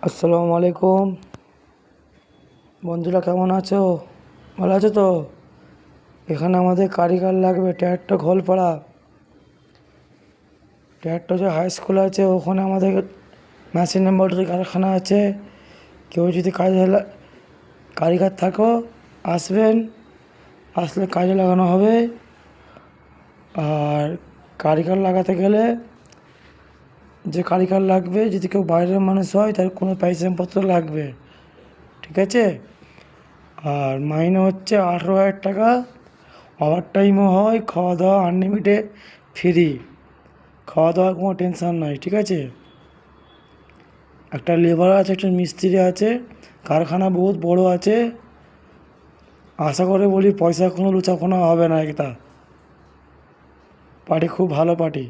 আসসালামু আলাইকুম বন্ধুরা, কেমন আছো? ভালো আছো তো? এখানে আমাদের কারিগর লাগবে। ট্যাক্টর ঘোলপাড়া, ট্যাক্টর যে হাই স্কুল আছে ওখানে আমাদের মেশিন এমব্রয়ডারি কারখানা আছে। কেউ যদি কারিগর থাকো আসবেন, আসলে কাজে লাগানো হবে। আর কারিগর লাগাতে গেলে যে কারিগর লাগবে, যদি কেউ বাইরের মানুষ হয় তার কোনো পয়সাপত্র লাগবে, ঠিক আছে? আর মাইনে হচ্ছে 18,000 টাকা। ওভার টাইমও হয়, খাওয়া দাওয়া আনলিমিটেড ফ্রি, খাওয়া দাওয়ার কোনো টেনশান নাই, ঠিক আছে? একটা লেবার আছে, একটা মিস্ত্রি আছে, কারখানা বহুত বড় আছে। আশা করে বলি পয়সা কোনো লুচাপনা হবে না। একটা পার্টি খুব ভালো পার্টি।